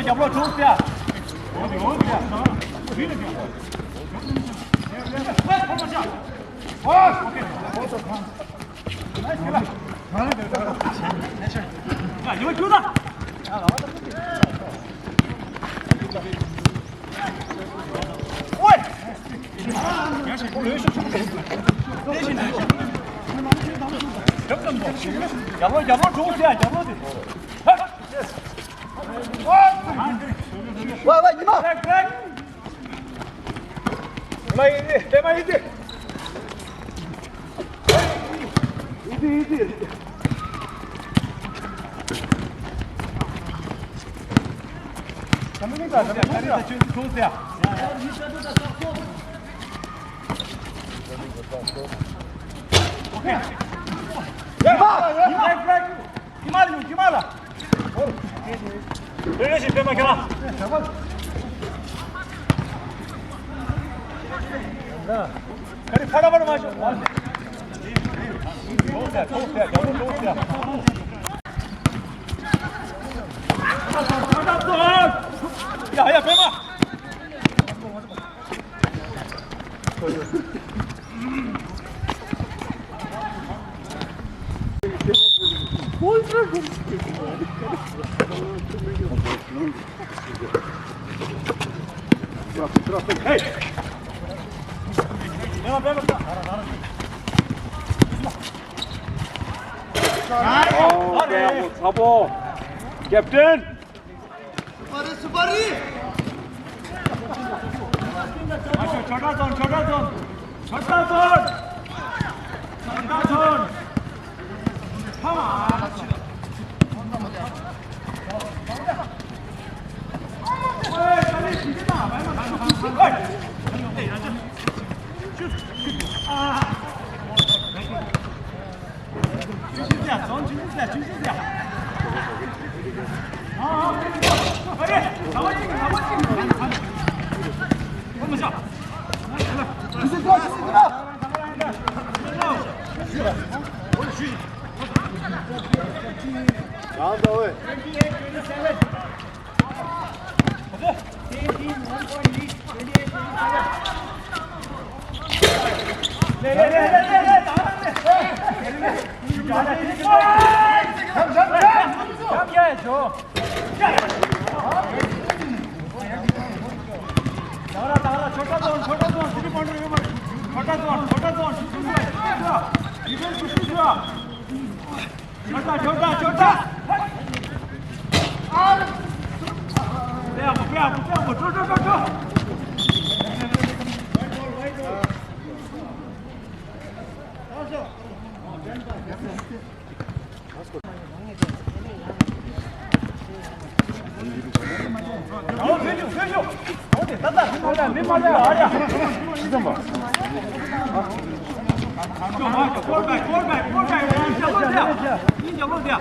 잡로 좋을게야. 이거 좋다. 잡로 좋을게야. 잡로. 와, 이마! 대만 이디. 이디. 잡는다. 좋으세요. 오케이. 기마라. 내려시 대만 겨라. 그래 바라바라 마셔. 좋으세요. 야, 배마. 헤이. 배마. 알아. 사보. 캡틴. 수바리! 저다돈. 파마. 빨리 지지마. 말만 진실이야. 빨리. 나머지. 나온다, 왜? 나가라. 저다돈. 스리번으로 해봐. 저다돈. 이벤트 시주야. 저다. 빼고. 저. 세죠. 어디? 따다. 몇 마리야? 아니야. 시선 봐. 골백. 잡아야.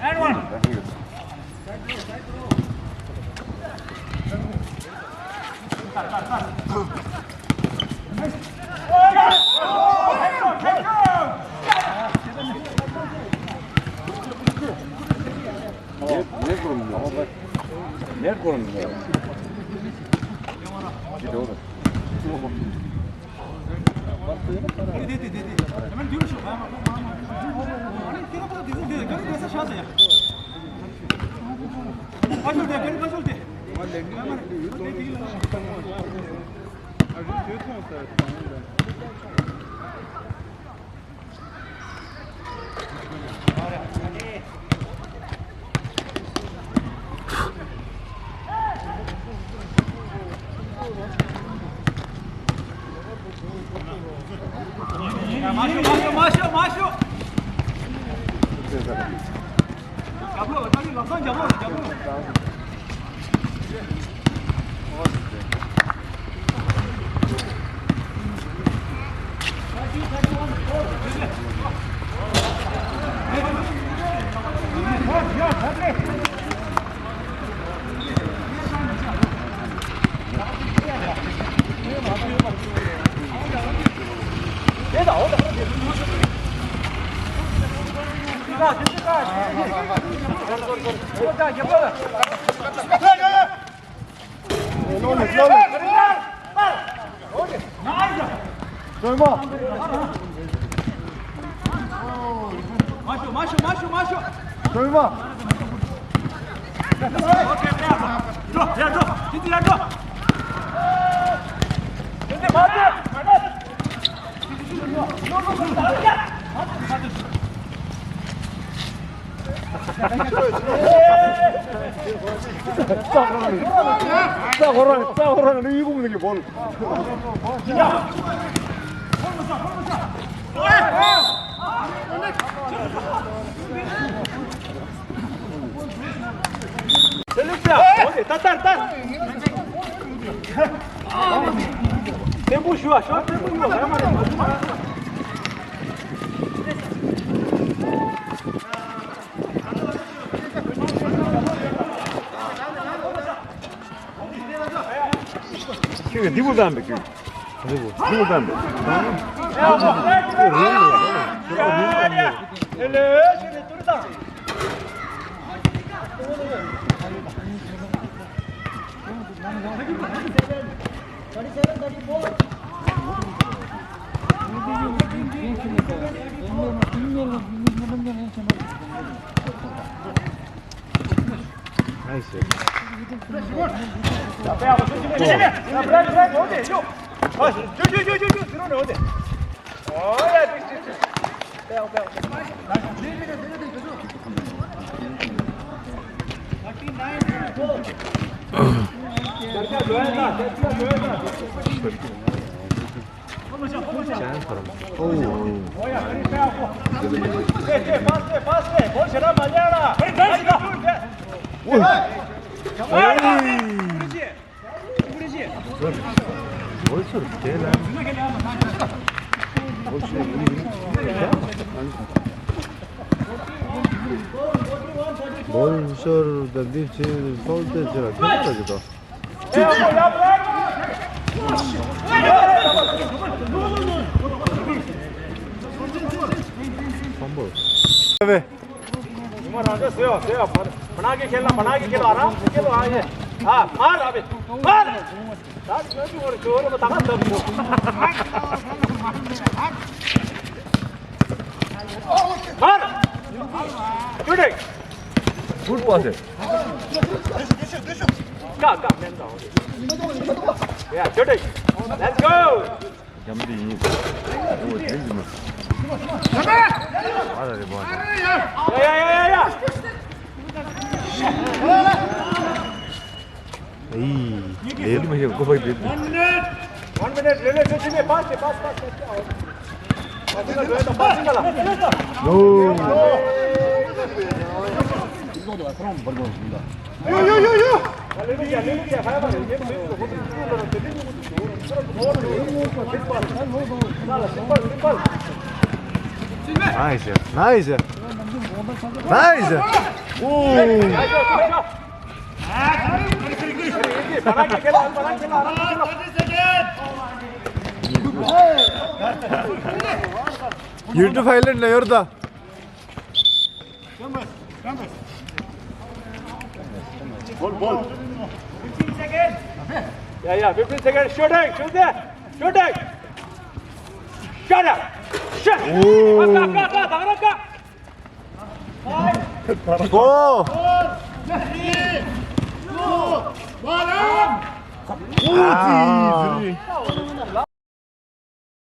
And one. Nice. 거는 뭐. 이제 오늘. 마셔. 잡으러 빨리 막상 잡으러. 마셔. 설마. 싸우라는 이거 보는 게 뭘? 셀렉트야. 어디? 딴. tempo 쉬어. tempo 쉬어. 가야 말이야. 그게 니보다 안 돼. 니보다 안 돼. 나이스. 자, 빼하고 조심해. 자, 브레이크 어디? 쭉. 쭉. 들어오네 어디? 야, 빼하고. 파스. 볼 제라 말려라. 뭘처럼 개나? 뭘 셔르던데 제일 서울 때 제가 개나가지고. 선볼. 왜? 정말 안 됐어요. 편하게 खेलो आराम से खेलो आगे. मार अबे. मार. 나 여기 우리 저러면 다 간다. 마र. 주대. 볼 빠세. 가. 맨다. 야, 주대. Let's go. 잠디. 오, 땡기면. 아래 뭐 하냐. 야. 에이, 내일만 해. 그거 봐야 돼. 1 minute. ले 조심해. पास. 마지막 저에다 빠진 거라. 노. 레미야. 가야 봐. 나이스. 오. 편하게 खेलो. 유튜브 하이라이트 열다. 볼. seconds. Yeah, 15 seconds. Shooting. Shoot there. Shooting. Shut up. Shut. 가. 고! 오지.